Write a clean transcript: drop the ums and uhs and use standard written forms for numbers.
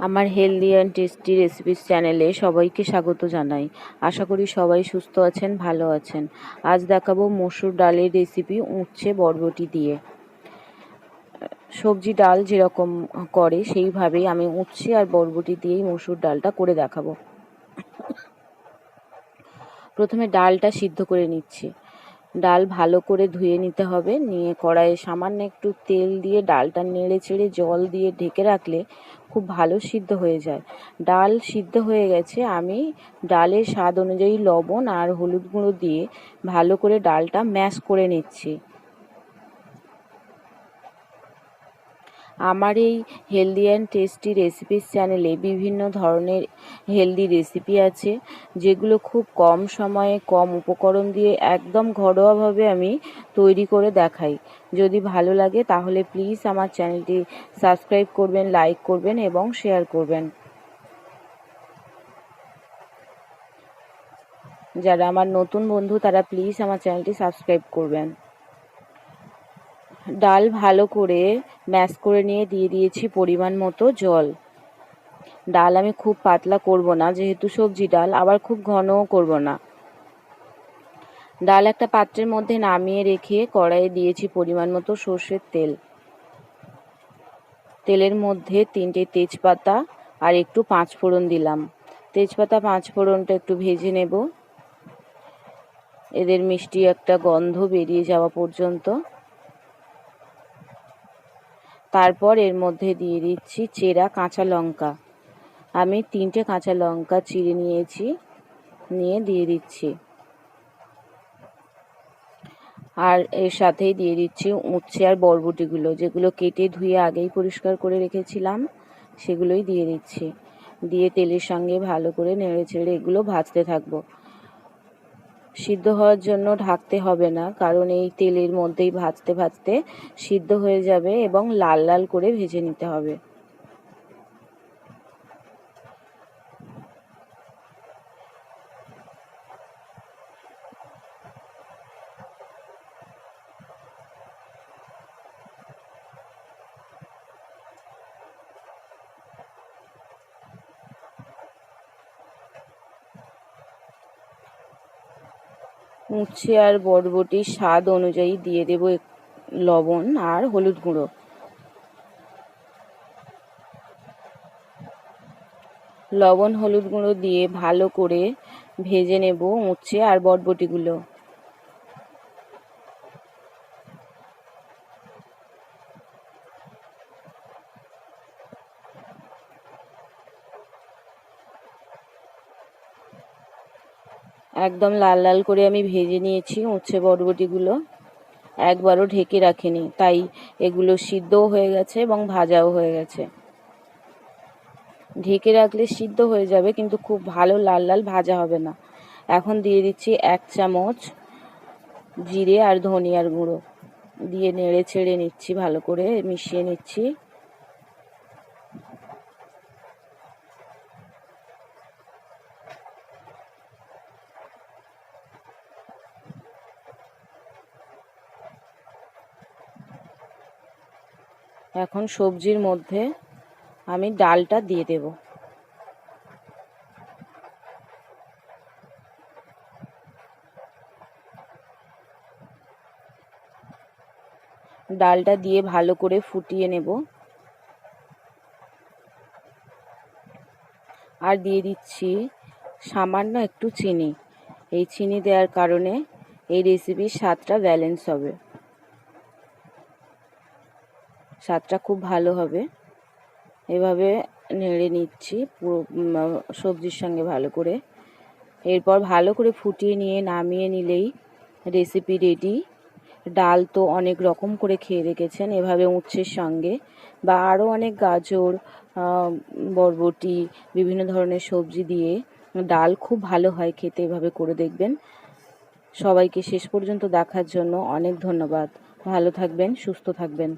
আমার healthy and tasty recipes চ্যানেলে সবাইকে স্বাগত জানাই। আশা করি সবাই সুস্থ আছেন, ভালো আছেন। আজ দেখাবো মসুর ডালের রেসিপি, উচ্ছে বরবটি দিয়ে। সবজি ডাল যেরকম করে সেইভাবেই আমি উচ্ছে আর বরবটি দিয়েই মসুর ডালটা করে দেখাবো। প্রথমে ডালটা সিদ্ধ করে নিচ্ছি। ডাল ভালো করে ধুয়ে নিতে হবে। নিয়ে কড়াইয়ে সামান্য একটু তেল দিয়ে ডালটা নেড়ে চেড়ে জল দিয়ে ঢেকে রাখলে খুব ভালো সিদ্ধ হয়ে যায়। ডাল সিদ্ধ হয়ে গেছে, আমি ডালের স্বাদ অনুযায়ী লবণ আর হলুদ গুঁড়ো দিয়ে ভালো করে ডালটা ম্যাশ করে নিচ্ছি। আমার এই হেলদি অ্যান্ড টেস্টি রেসিপিস চ্যানেলে বিভিন্ন ধরনের হেলদি রেসিপি আছে, যেগুলো খুব কম সময়ে কম উপকরণ দিয়ে একদম ঘরোয়াভাবে আমি তৈরি করে দেখাই। যদি ভালো লাগে তাহলে প্লিজ আমার চ্যানেলটি সাবস্ক্রাইব করবেন, লাইক করবেন এবং শেয়ার করবেন। যারা আমার নতুন বন্ধু তারা প্লিজ আমার চ্যানেলটি সাবস্ক্রাইব করবেন। ডাল ভালো করে ম্যাশ করে নিয়ে দিয়ে দিয়েছি পরিমাণ মতো জল। ডাল আমি খুব পাতলা করব না, যেহেতু সবজি ডাল, আবার খুব ঘনও করব না। ডাল একটা পাত্রের মধ্যে নামিয়ে রেখে কড়াইয়ে দিয়েছি পরিমাণ মতো সর্ষের তেল। তেলের মধ্যে 3টে তেজপাতা আর একটু পাঁচফোড়ন দিলাম। তেজপাতা পাঁচফোড়নটা একটু ভেজে নেব, এদের মিষ্টি একটা গন্ধ বেরিয়ে যাওয়া পর্যন্ত। তারপর এর মধ্যে দিয়ে দিচ্ছি চেরা কাঁচা লঙ্কা। আমি 3টে কাঁচা লঙ্কা চিড়ে নিয়েছি, নিয়ে দিয়ে দিচ্ছি। আর এর সাথেই দিয়ে দিচ্ছি উচ্ছে আর বরবটিগুলো, যেগুলো কেটে ধুয়ে আগেই পরিষ্কার করে রেখেছিলাম, সেগুলোই দিয়ে দিচ্ছি। দিয়ে তেলের সঙ্গে ভালো করে নেড়ে চেড়ে এগুলো ভাজতে থাকবো। সিদ্ধ হওয়ার জন্য ঢাকতে হবে না, কারণ এই তেলের মধ্যেই ভাজতে ভাজতে সিদ্ধ হয়ে যাবে এবং লাল লাল করে ভেজে নিতে হবে। উচ্ছে আর বরবটির স্বাদ অনুযায়ী দিয়ে দেব লবণ আর হলুদ গুঁড়ো। লবণ হলুদ গুঁড়ো দিয়ে ভালো করে ভেজে নেব উচ্ছে আর বরবটিগুলো। একদম লাল লাল করে আমি ভেজে নিয়েছি উচ্ছে বরবটিগুলো, একবারও ঢেকে রাখিনি, তাই এগুলো সিদ্ধও হয়ে গেছে এবং ভাজাও হয়ে গেছে। ঢেকে রাখলে সিদ্ধ হয়ে যাবে, কিন্তু খুব ভালো লাল লাল ভাজা হবে না। এখন দিয়ে দিচ্ছি 1 চামচ জিরে আর ধনিয়ার গুঁড়ো, দিয়ে নেড়ে ছেড়ে নিচ্ছি, ভালো করে মিশিয়ে নিচ্ছি। এখন সবজির মধ্যে আমি ডালটা দিয়ে দেব। ডালটা দিয়ে ভালো করে ফুটিয়ে নেব। আর দিয়ে দিচ্ছি সামান্য একটু চিনি। এই চিনি দেওয়ার কারণে এই রেসিপির স্বাদটা ব্যালেন্স হবে, স্বাদটা খুব ভালো হবে। এভাবে নেড়ে নিচ্ছি পুরো সবজির সঙ্গে ভালো করে। এরপর ভালো করে ফুটিয়ে নিয়ে নামিয়ে নিলেই রেসিপি রেডি। ডাল তো অনেক রকম করে খেয়ে রেখেছেন এভাবে উচ্ছের সঙ্গে, বা আরও অনেক গাজর, বরবটি, বিভিন্ন ধরনের সবজি দিয়ে ডাল খুব ভালো হয় খেতে। এভাবে করে দেখবেন। সবাইকে শেষ পর্যন্ত দেখার জন্য অনেক ধন্যবাদ। ভালো থাকবেন, সুস্থ থাকবেন।